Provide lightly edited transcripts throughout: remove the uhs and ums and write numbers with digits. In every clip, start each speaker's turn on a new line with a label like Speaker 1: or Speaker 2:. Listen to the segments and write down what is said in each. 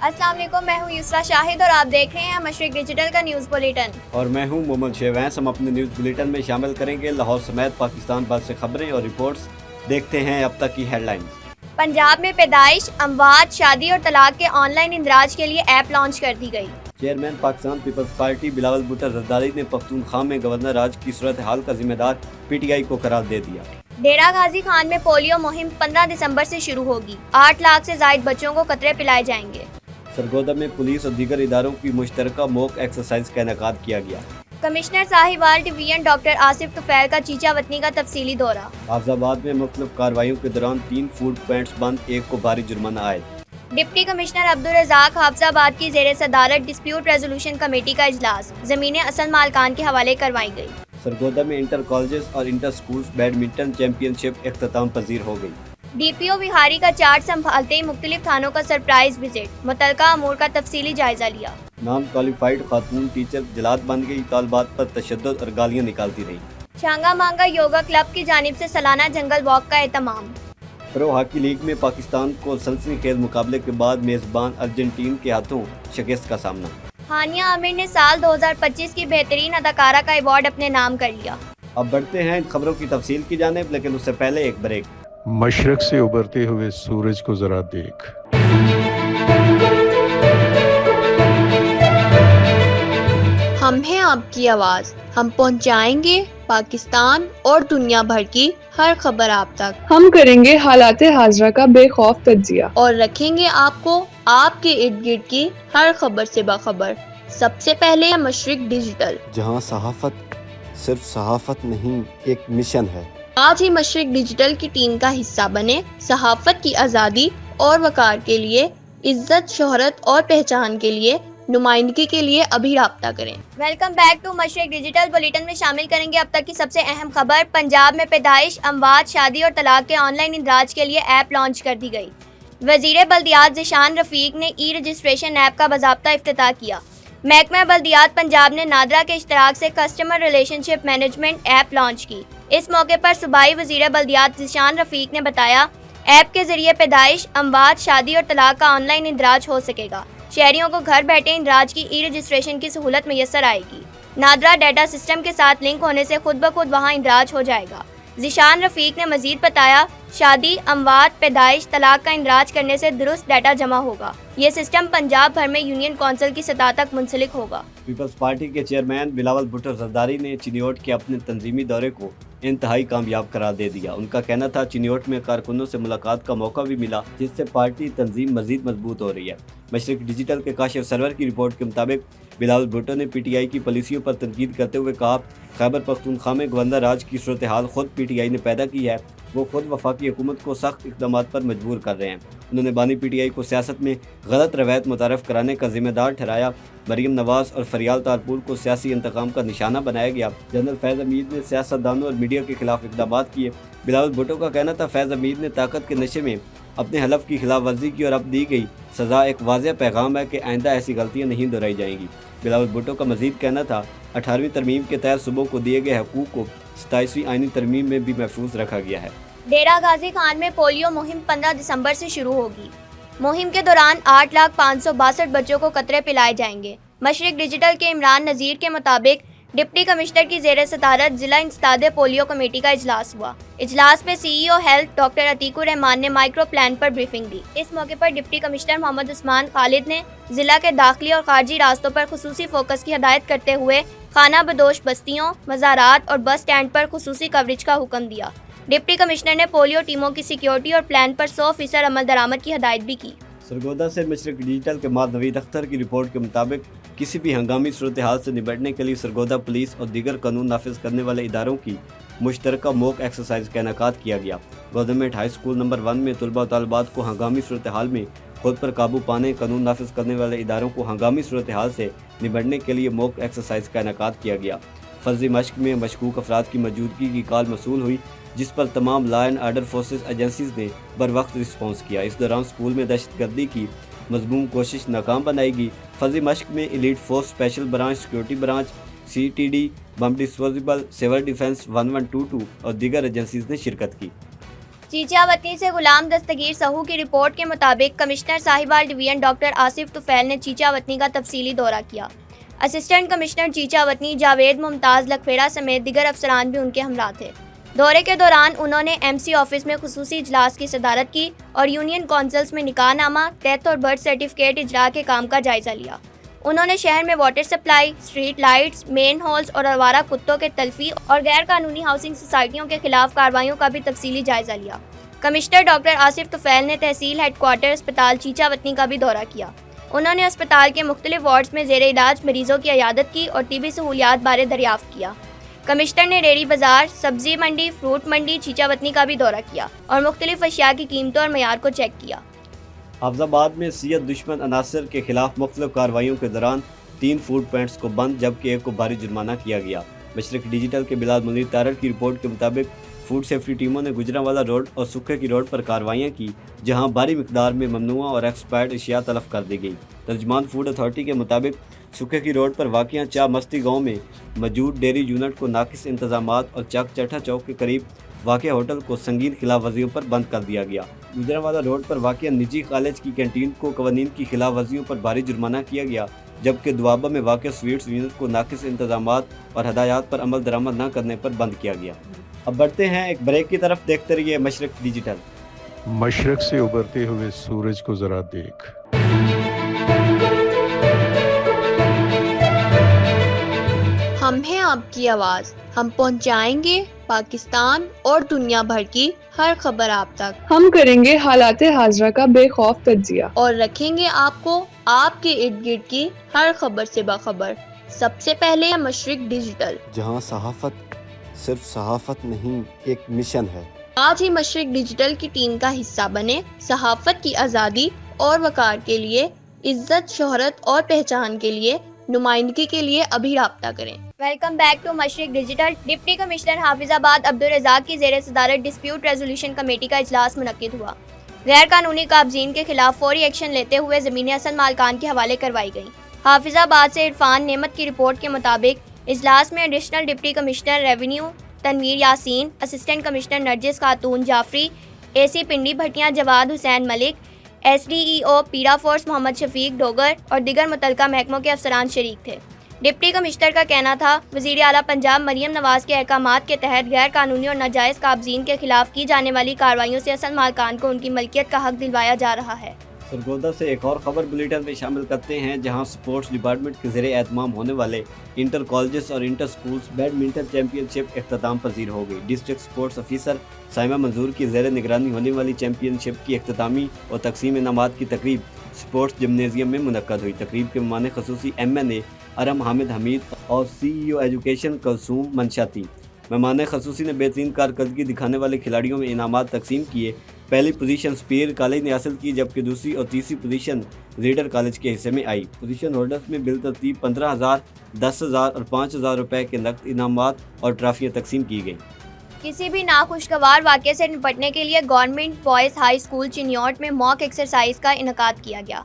Speaker 1: अस्सलाम वालेकुम, मैं हूँ यूसरा शाहिद और आप देख रहे हैं मशरिक डिजिटल का न्यूज़ बुलेटिन।
Speaker 2: और मैं हूं मोहम्मद शेवैस। हम अपने न्यूज़ बुलेटिन में शामिल करेंगे लाहौर समेत पाकिस्तान भर से खबरें और रिपोर्ट्स। देखते हैं अब तक की हेडलाइंस।
Speaker 1: पंजाब में पैदाइश, अमवात, शादी और तलाक के ऑनलाइन इंदराज के लिए ऐप लॉन्च कर दी गई।
Speaker 2: चेयरमैन पाकिस्तान पीपल्स पार्टी बिलावल भुट्टो जरदारी ने पख्तूनख्वा में गवर्नर राज की सूरत हाल का जिम्मेदार PTI को करार दे दिया।
Speaker 1: डेरा गाजी खान में पोलियो मुहिम 15 दिसंबर से शुरू होगी। 8 लाख से जायद बच्चों को कतरे पिलाए जाएंगे।
Speaker 2: सरगोदा में पुलिस और दीगर इदारों की मुश्तरका मॉक एक्सरसाइज का इनेकाद किया गया।
Speaker 1: Commissioner Sahiwal division doctor Asif Tufail का चीचा वतनी का तफसीली दौरा।
Speaker 2: हाफिजाबाद में मुख्तलिफ कार्रवाइयों के दौरान 3 फूड पॉइंट्स बंद, 1 को भारी जुर्माना आयद।
Speaker 1: डिप्टी कमिश्नर अब्दुल रज़ाक हाफिजाबाद की ज़ेरे सदारत डिस्प्यूट रेजोल्यूशन कमेटी का इजलास, ज़मीनें असल मालकान के हवाले करवाई गई।
Speaker 2: सरगोदा में इंटर कॉलेजेस और इंटर स्कूल्स बैडमिंटन चैंपियनशिप इख्तिताम पजीर हो गई।
Speaker 1: DPO विहारी का चार्ज संभालते ही मुख्तलिफ थानों का सरप्राइज विजिट, मुतलका अमूर का तफसीली जायजा लिया।
Speaker 2: नाम क्वालिफाइड खातून टीचर जलाद बन गई, तालबात पर तशद्दुद और गालियां निकालती रही।
Speaker 1: शांगा मांगा योगा क्लब की जानिब से सालाना जंगल वॉक का एहतमाम।
Speaker 2: प्रो हॉकी लीग में पाकिस्तान को सनसनीखेज मुकाबले के बाद मेजबान अर्जेंटीन के हाथों शिकस्त का सामना।
Speaker 1: हानिया आमिर ने साल 2025 की बेहतरीन अदाकारा का अवार्ड अपने नाम कर लिया।
Speaker 2: अब बढ़ते हैं इन खबरों की तफसील की जानिब, लेकिन उससे पहले एक ब्रेक।
Speaker 3: मशरक से उभरते हुए सूरज को जरा देख।
Speaker 1: हम हैं आपकी आवाज, हम पहुंचाएंगे पाकिस्तान और दुनिया भर की हर खबर आप तक।
Speaker 4: हम करेंगे हालात हाजरा का बेखौफ तज्जिया
Speaker 1: और रखेंगे आपको आपके इर्द गिर्द की हर खबर से बाखबर। सबसे पहले मशरिक डिजिटल,
Speaker 2: जहां सहाफत सिर्फ सहाफत नहीं, एक मिशन है।
Speaker 1: आज ही मशरिक डिजिटल की टीम का हिस्सा बने। सहाफत की आज़ादी और वकार के लिए, इज्जत, शोहरत और पहचान के लिए, नुमाइंदगी के लिए अभी राब्ता करें। Welcome back to Mashriq digital bulletin में शामिल करेंगे अब तक की सबसे अहम खबर। पंजाब में पैदाइश, अमवात, शादी और तलाक के ऑनलाइन इंदराज के लिए ऐप लॉन्च कर दी गई। वजीर बल्दियात ज़िशान रफीक ने ई रजिस्ट्रेशन ऐप का बाज़ाब्ता इफ्तिताह किया। महकमा बल्दियात पंजाब ने नादरा के इश्तराक से customer relationship management app launch की। इस मौके पर सूबाई वजीर बल्दियात ज़िशान रफीक ने बताया, ऐप के जरिए पैदाइश, अमवात, शादी और तलाक का ऑनलाइन इंदराज हो सकेगा। शहरियों को घर बैठे इंदराज की ई रजिस्ट्रेशन की सहूलत मैसर आएगी। नादरा डाटा सिस्टम के साथ लिंक होने से खुद ब खुद वहाँ इंदराज हो जाएगा। ज़िशान रफीक ने मजीद बताया, शादी, अमवात, पैदाइश, तलाक का इंदराज करने से दुरुस्त डाटा जमा होगा। ये सिस्टम पंजाब भर में यूनियन कौंसिल की सतह तक मुंसलिक होगा।
Speaker 2: पीपल्स पार्टी के चेयरमैन बिलावल भुट्टो जरदारी ने चिन्योट के अपने तंजीमी दौरे को इंतहाई कामयाब करार दे दिया। उनका कहना था, चिन्योट में कारकुनों से मुलाकात का मौका भी मिला, जिससे पार्टी तंजीम मजीद मजबूत हो रही है। मशरिक डिजिटल के काशिफ सरवर की रिपोर्ट के मुताबिक बिलावल भुट्टो ने PTI की पॉलिसियों पर तनकीद करते हुए कहा, खैबर पख्तूनख्वा में गवर्नर राज की सूरत हाल खुद PTI ने पैदा की है। वो खुद वफाकी हुकूमत को सख्त इक़दामात पर मजबूर कर रहे हैं। उन्होंने बानी PTI को सियासत में गलत रवायत मुतारफ़ कराने का जिम्मेदार ठहराया। मरीम नवाज और फरियाल तारपुर को सियासी इंतकाम का निशाना बनाया गया। जनरल फैज़ हमीद ने सियासतदानों और मीडिया के खिलाफ इक़दामात किए। बिलावल भुट्टो का कहना था, फैज़ हमीद ने ताकत के नशे में अपने हलफ की खिलाफ वर्जी की और अब दी गई सज़ा एक वाज़ेह पैगाम है कि आइंदा ऐसी गलतियाँ नहीं दोहराई जाएंगी। बिलावल भुट्टो का मजीद कहना था, 18वीं तरमीम के तहत सूबों को दिए गए हकूक़ को 27वीं आइनी तरमीम में भी महफूज रखा गया है।
Speaker 1: डेरा गाजी खान में पोलियो मुहिम 15 दिसंबर से शुरू होगी। मुहिम के दौरान 8,562 बच्चों को कतरे पिलाए जाएंगे। मशरिक डिजिटल के इमरान नज़ीर के मुताबिक डिप्टी कमिश्नर की ज़ेरे सदारत जिला इंसदादे पोलियो कमेटी का इजलास हुआ। इजलास में CEO health doctor Atiqur Rahman ने माइक्रो प्लान पर ब्रीफिंग दी। इस मौके पर डिप्टी कमिश्नर मोहम्मद उस्मान खालिद ने जिला के दाखिली और खारजी रास्तों पर खुसूसी फोकस की हदायत करते हुए खाना बदोश बस्तियों, मज़ारात और बस स्टैंड पर खुसूसी कवरेज का हुक्म दिया। डिप्टी कमिश्नर ने पोलियो टीमों की सिक्योरिटी और प्लान पर 100% अमल दरामद की हदायत भी की।
Speaker 2: सरगोदा से मशरिक डिजिटल के माद नवीद अख्तर की रिपोर्ट के मुताबिक किसी भी हंगामी सूरत हाल से निपटने के लिए सरगोदा पुलिस और दीगर कानून नाफिज करने वाले इदारों की मुश्तरका मॉक एक्सरसाइज का इनेकाद किया गया। गवर्नमेंट हाई स्कूल नंबर 1 में तलबा तालबात को हंगामी सूरत हाल में खुद पर काबू पाने, कानून नाफिज करने वाले इदारों को हंगामी सूरत हाल से निपटने के लिए मॉक एक्सरसाइज का इनेकाद किया गया। फर्जी मश्क में मशकूक अफराद की मौजूदगी की कॉल मसूल हुई, जिस पर तमाम law and order forces agencies ने बर वक्त रिस्पॉन्स किया। इस दौरान स्कूल में दहशतगर्दी की मजमूम कोशिश नाकाम बनाएगी। फर्जी मश्क में elite force, special branch, security branch, CTD, बम डिस्पोजेबल, सिविल डिफेंस 1122 और दीगर एजेंसीज ने शिरकत की।
Speaker 1: چیچا وطنی سے غلام دستگیر سہو کی رپورٹ کے مطابق کمشنر صاحبال ڈویژن ڈاکٹر آصف طفیل نے چیچا وطنی کا تفصیلی دورہ کیا۔ اسسٹنٹ کمشنر چیچا وطنی جاوید ممتاز لکھپیڑا سمیت دیگر افسران بھی ان کے ہمراہ تھے۔ دورے کے دوران انہوں نے ایم سی آفس میں خصوصی اجلاس کی صدارت کی اور یونین کونسلز میں نکاح نامہ، ڈیتھ اور برتھ سرٹیفکیٹ اجرا کے کام کا جائزہ لیا۔ انہوں نے شہر میں واٹر سپلائی، اسٹریٹ لائٹس، مین ہالز اور آوارہ کتوں کے تلفی اور غیر قانونی ہاؤسنگ سوسائٹیوں کے خلاف کارروائیوں کا بھی تفصیلی جائزہ لیا۔ کمشنر ڈاکٹر آصف طفیل نے تحصیل ہیڈ کوارٹر اسپتال چیچا وطنی کا بھی دورہ کیا۔ انہوں نے اسپتال کے مختلف وارڈز میں زیر علاج مریضوں کی عیادت کی اور طبی سہولیات بارے دریافت کیا۔ کمشنر نے ڈیری بازار، سبزی منڈی، فروٹ منڈی چیچا وطنی کا بھی دورہ کیا اور مختلف اشیاء کی قیمتوں اور معیار کو چیک کیا۔
Speaker 2: حافظ آباد میں صحت دشمن عناصر کے خلاف مختلف کارروائیوں کے دوران 3 فوڈ پوائنٹس کو بند جبکہ ایک کو بھاری جرمانہ کیا گیا۔ مشرق ڈیجیٹل کے بلال منیر تارڑ کی رپورٹ کے مطابق فوڈ سیفٹی ٹیموں نے گجرانوالہ روڈ اور سکھے کی روڈ پر کارروائیاں کی جہاں بھاری مقدار میں ممنوعہ اور ایکسپائرڈ اشیاء تلف کر دی گئی۔ ترجمان فوڈ اتھارٹی کے مطابق سکھے کی روڈ پر واقع چا مستی گاؤں میں موجود ڈیری یونٹ کو ناقص انتظامات اور چک چٹھا چوک کے قریب واقع ہوٹل کو سنگین خلاف ورزیوں پر بند کر دیا گیا۔ گجرانوالہ روڈ پر واقع نجی کالج کی کینٹین کو قوانین کی خلاف ورزیوں پر بھاری جرمانہ کیا گیا جبکہ دوابہ میں واقع سویٹس یونٹ کو ناقص انتظامات اور ہدایات پر عمل درآمد نہ کرنے پر بند کیا گیا۔ اب بڑھتے ہیں ایک بریک کی طرف، دیکھتے رہیے مشرق ڈیجیٹل۔
Speaker 3: مشرق سے ابھرتے ہوئے سورج کو ذرا دیکھ۔
Speaker 1: ہم ہیں آپ کی آواز، ہم پہنچائیں گے پاکستان اور دنیا بھر کی ہر خبر آپ تک،
Speaker 4: ہم کریں گے حالات حاضرہ کا بے خوف تجزیہ
Speaker 1: اور رکھیں گے آپ کو آپ کے ارد گرد کی ہر خبر سے باخبر۔ سب سے پہلے مشرق ڈیجیٹل،
Speaker 5: جہاں صحافت صرف صحافت نہیں، ایک مشن ہے۔
Speaker 1: آج ہی مشرق ڈیجیٹل کی ٹیم کا حصہ بنے۔ صحافت کی آزادی اور وقار کے لیے، عزت، شہرت اور پہچان کے لیے، نمائندگی کے لیے ابھی رابطہ کریں۔ ویلکم بیک ٹو مشرق ڈیجیٹل۔ ڈپٹی کمشنر حافظ آباد عبدالرزاق کی زیر صدارت ڈسپیوٹ ریزولوشن کمیٹی کا اجلاس منعقد ہوا۔ غیر قانونی قابضین کے خلاف فوری ایکشن لیتے ہوئے زمینیں اصل مالکان کے حوالے کروائی گئیں۔ حافظ آباد سے عرفان نعمت کی رپورٹ کے مطابق اجلاس میں additional deputy commissioner revenue Tanveer Yasin, assistant commissioner Narjis خاتون جعفری، اے سی پنڈی بھٹیاں جواد حسین ملک، ایس ڈی ای او پیرا فورس محمد شفیق ڈوگر اور دیگر متعلقہ محکموں کے افسران شریک تھے۔ ڈپٹی کمشنر کا کہنا تھا، وزیر اعلیٰ پنجاب مریم نواز کے احکامات کے تحت غیر قانونی اور ناجائز قابضین کے خلاف کی جانے والی کارروائیوں سے اصل مالکان کو ان کی ملکیت کا حق دلوایا جا رہا ہے۔
Speaker 2: سرگودا سے ایک اور خبر بلیٹن میں شامل کرتے ہیں جہاں سپورٹس ڈپارٹمنٹ کے زیر اہتمام ہونے والے انٹر کالجز اور انٹر سکولز بیڈمنٹن چیمپئن شپ اختتام پذیر ہو گئی۔ ڈسٹرکٹ سپورٹس آفیسر سائمہ منظور کی زیر نگرانی ہونے والی چیمپئن شپ کی اختتامی اور تقسیم انعامات کی تقریب سپورٹس جمنیزیم میں منعقد ہوئی۔ تقریب کے مہمان خصوصی ایم این اے ارم حامد حمید اور سی ای او ایجوکیشن کلثوم منشا تھی۔ مہمان خصوصی نے بہترین کارکردگی دکھانے والے کھلاڑیوں میں انعامات تقسیم کیے۔ پہلی پوزیشن سپیریئر کالج نے حاصل کی جبکہ دوسری اور تیسری پوزیشن ریڈر کالج کے حصے میں آئی۔ پوزیشن ہولڈرز میں بالترتیب 15,000، 10,000 اور 5,000 روپے کے نقد انعامات اور ٹرافیاں تقسیم کی گئیں۔
Speaker 1: کسی بھی ناخوشگوار واقعے سے نپٹنے کے لیے government boys high school Chiniot میں موک ایکسرسائز کا انعقاد کیا گیا۔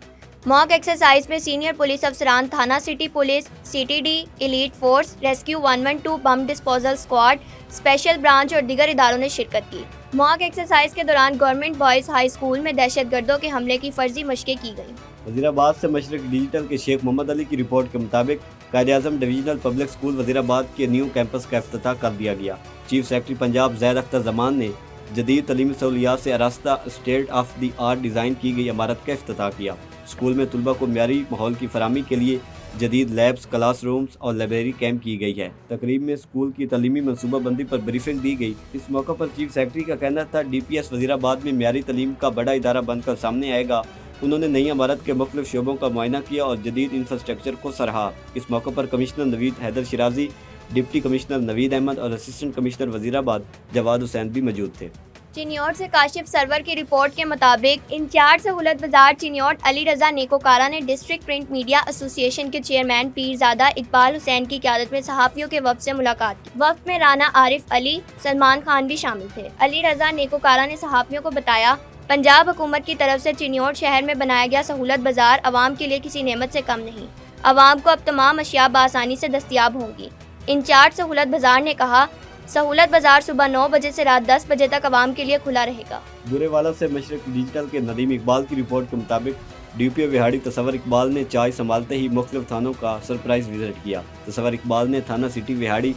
Speaker 1: موک ایکسرسائز میں سینئر پولیس افسران، تھانہ city police, C T D, elite force, rescue 112 bomb disposal squad, special branch اور دیگر اداروں نے شرکت کی۔ موک ایکسرسائز کے دوران گورنمنٹ بوائز ہائی اسکول میں دہشت گردوں کے حملے کی فرضی مشقیں کی گئیں۔
Speaker 2: وزیر آباد سے مشرق ڈیجیٹل کے شیخ محمد علی کی رپورٹ کے مطابق Quaid Azam divisional public school وزیر آباد کے نیو کیمپس کا افتتاح کر دیا گیا۔ چیف سیکرٹری پنجاب زید اختر زمان نے جدید تعلیمی سہولیات سے آراستہ state of the art design کی گئی عمارت کا افتتاح کیا۔ اسکول میں طلباء کو معیاری ماحول کی فراہمی کے لیے جدید لیبس، کلاس رومز اور لائبریری قائم کی گئی ہے۔ تقریب میں اسکول کی تعلیمی منصوبہ بندی پر بریفنگ دی گئی۔ اس موقع پر چیف سیکرٹری کا کہنا تھا، ڈی پی ایس وزیر آباد میں معیاری تعلیم کا بڑا ادارہ بن کر سامنے آئے گا۔ انہوں نے نئی عمارت کے مختلف شعبوں کا معائنہ کیا اور جدید انفراسٹرکچر کو سراہا۔ اس موقع پر کمشنر نوید حیدر شیرازی، ڈپٹی کمشنر نوید احمد اور اسسٹنٹ کمشنر وزیر آباد جواد حسین بھی موجود تھے۔
Speaker 1: چنیوٹ سے کاشف سرور کی رپورٹ کے مطابق انچارج سہولت بازار چنیوٹ علی رضا نیکوکارہ نے ڈسٹرکٹ پرنٹ میڈیا ایسوسی ایشن کے چیئرمین پیرزادہ اقبال حسین کی قیادت میں صحافیوں کے وفد سے ملاقات کی۔ وفد میں رانا عارف علی، سلمان خان بھی شامل تھے۔ علی رضا نیکوکارہ نے صحافیوں کو بتایا، پنجاب حکومت کی طرف سے چنیوٹ شہر میں بنایا گیا سہولت بازار عوام کے لیے کسی نعمت سے کم نہیں۔ عوام کو اب تمام اشیاء بآسانی سے دستیاب ہوں گی۔ انچارج سہولت بازار نے کہا، सहूलत बाजार सुबह 9 बजे से रात 10 बजे तक आवाम के लिए खुला रहेगा।
Speaker 2: बुरेवाला से मशरक डिजिटल के नदीम इकबाल की रिपोर्ट के मुताबिक डीपीओ विहाड़ी तसव्वुर इकबाल ने चाय संभालते ही मुख्तलिफ थानों का सरप्राइज विजिट किया। तसव्वुर इकबाल ने थाना सिटी विहाड़ी,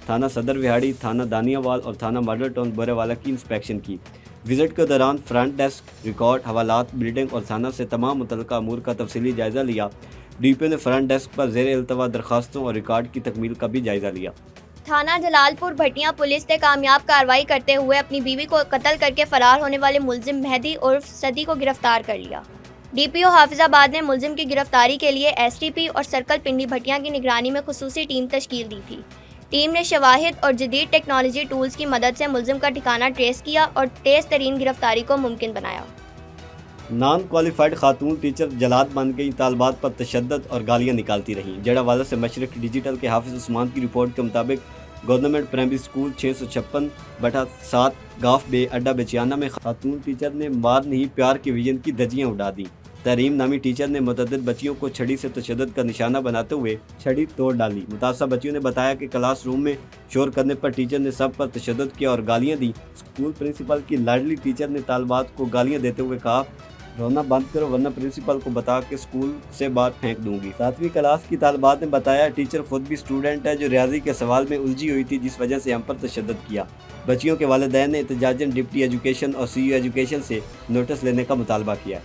Speaker 2: थाना सदर विहाड़ी, थाना दानियावाल और थाना मॉडल टाउन बुरेवाला की इंस्पेक्शन की। विजिट के दौरान फ्रंट डेस्क, रिकॉर्ड, हवालात, बिल्डिंग और थाना से तमाम मुतल्लिका अमूर का तफसीली जायज़ा लिया। डीपीओ ने फ्रंट डेस्क पर ज़ेर इल्तवा दरखास्तों और रिकॉर्ड की तकमील का भी जायज़ा लिया।
Speaker 1: थाना जलालपुर भटिया पुलिस ने कामयाब कार्रवाई करते हुए अपनी बीवी को कत्ल करके फरार होने वाले मुलजिम मेहदी उर्फ सदी को गिरफ्तार कर लिया। डीपीओ हाफिजाबाद ने मुलजिम की गिरफ्तारी के लिए एसटीपी और सर्कल पिंडी भटिया की निगरानी में खुसूसी टीम तश्कील दी थी। टीम ने शवाहिद और जदीद टेक्नोलॉजी टूल्स की मदद से मुलजिम का ठिकाना ट्रेस किया और तेज़ तरीन गिरफ्तारी को मुमकिन बनाया।
Speaker 2: नॉन क्वालिफाइड खातून टीचर जलाद बन गई, तालबात पर तशद्दुद और गालियां निकालती रहीं। जड़ावाला से मशरक डिजिटल के हाफिज उस्मान की रिपोर्ट के मुताबिक गवर्नमेंट प्राइमरी स्कूल 656/7 गाफ बे अड्डा बेचियाना में खातून टीचर ने मार नहीं प्यार के विजन की धज्जियां उड़ा दी। तरीम नामी टीचर ने मुतअद्दिद बच्चियों को छड़ी से तशद्दुद का निशाना बनाते हुए छड़ी तोड़ डाली। मुतासब बच्चियों ने बताया कि क्लास रूम में शोर करने पर टीचर ने सब पर तशद्दुद किया और गालियां दी। स्कूल प्रिंसिपल की लाडली टीचर ने तालबात को गालियां देते हुए कहा, रोना बंद करो वरना प्रिंसिपल को बता के स्कूल से बाहर फेंक दूंगी। 7वीं क्लास की तालबात ने बताया, टीचर खुद भी स्टूडेंट है जो रियाजी के सवाल में उलझी हुई थी, जिस वजह से हम पर तशद्दुद किया। बच्चियों के वालिदैन ने एहतजाजन डिप्टी एजुकेशन और सीयू एजुकेशन से नोटिस लेने का मुतालबा किया।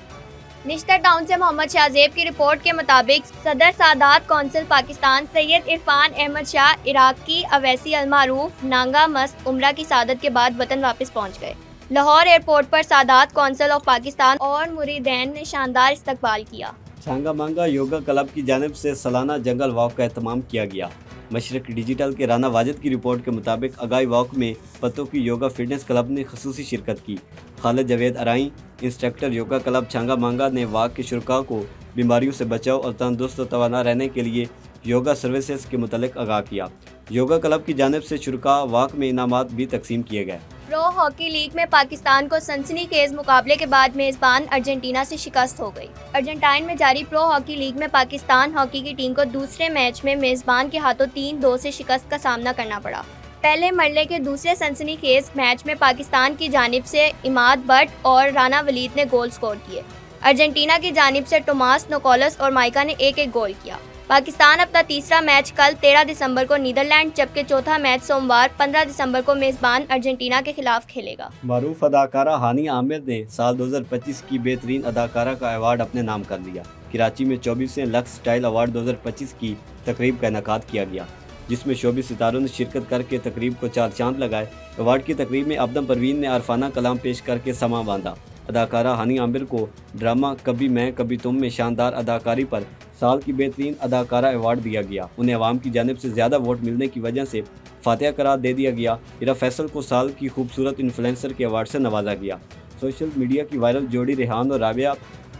Speaker 1: निश्तर टाउन से मोहम्मद शाहजेब की रिपोर्ट के मुताबिक सदर सादात कौंसिल पाकिस्तान सैयद इरफान अहमद शाह इराकी अवैसी अलमारूफ नांगा मस्त उम्रा की सादत के बाद वतन वापस पहुंच गए। लाहौर एयरपोर्ट पर सादात कौंसिल ऑफ पाकिस्तान और मुरीदैन ने शानदार इस्तकबाल किया।
Speaker 2: छांगा मांगा योगा क्लब की जानिब से सालाना जंगल वॉक का एहतमाम किया गया। मशरक डिजिटल के राना वाजिद की रिपोर्ट के मुताबिक अगाई वॉक में पतों की योगा फिटनेस क्लब ने खसूसी शिरकत की। खालिद जवेद अराई, इंस्ट्रक्टर योगा क्लब छांगा मांगा ने वॉक के शुरका को बीमारियों से बचाव और तंदुरुस्त और तवाना रहने के लिए योगा सर्विसेज के मुतल्लिक आगाह किया। योगा क्लब की जानिब से शुरका वॉक में इनामात भी तकसीम किए गए।
Speaker 1: प्रो हॉकी लीग में पाकिस्तान को सनसनीखेज मुकाबले के बाद मेजबान अर्जेंटीना से शिकस्त हो गई। अर्जेंटाइन में जारी प्रो हॉकी लीग में पाकिस्तान हॉकी की टीम को दूसरे मैच में मेजबान के हाथों 3-2 से शिकस्त का सामना करना पड़ा। पहले मरले के दूसरे सनसनीखेज मैच में पाकिस्तान की जानिब से इमाद बट और राना वलीद ने गोल स्कोर किए। अर्जेंटीना की जानिब से टोमास नोकोलस और माइका ने एक गोल किया। पाकिस्तान अपना तीसरा मैच कल 13 दिसंबर को नीदरलैंड, जबकि चौथा मैच सोमवार 15 दिसंबर को मेजबान अर्जेंटीना के खिलाफ खेलेगा।
Speaker 2: मारूफ अदाकारा हानी आमिर ने साल 2025 की बेहतरीन अदाकारा का अवार्ड अपने नाम कर लिया। कराची में 24वें लक्स स्टाइल अवार्ड 2025 की तकरीब का इनेकाद किया गया, जिसमें शोबिस सितारों ने शिरकत करके तकरीब को 4 चांद लगाए। अवार्ड की तकरीब में अब्दम परवीन ने आरफाना कलाम पेश करके समा बांधा। अदाकारा हानी आमिर को ड्रामा कभी मैं कभी तुम में शानदार अदाकारी पर साल की बेहतरीन अदाकारा अवार्ड दिया गया। उन्हें अवाम की जानिब से ज़्यादा वोट मिलने की वजह से फातिहा करार दे दिया गया। इरा फैसल को साल की खूबसूरत इन्फ्लुएंसर के अवार्ड से नवाजा गया। सोशल मीडिया की वायरल जोड़ी रेहान और राबिया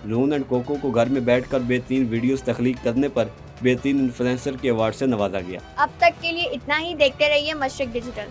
Speaker 2: रून एंड कोको को घर में बैठकर बेहतरीन वीडियोस तख्लीक करने पर बेहतरीन इन्फ्लुएंसर के अवार्ड से नवाजा गया।
Speaker 1: अब तक के लिए इतना ही। देखते रहिए मशरक डिजिटल।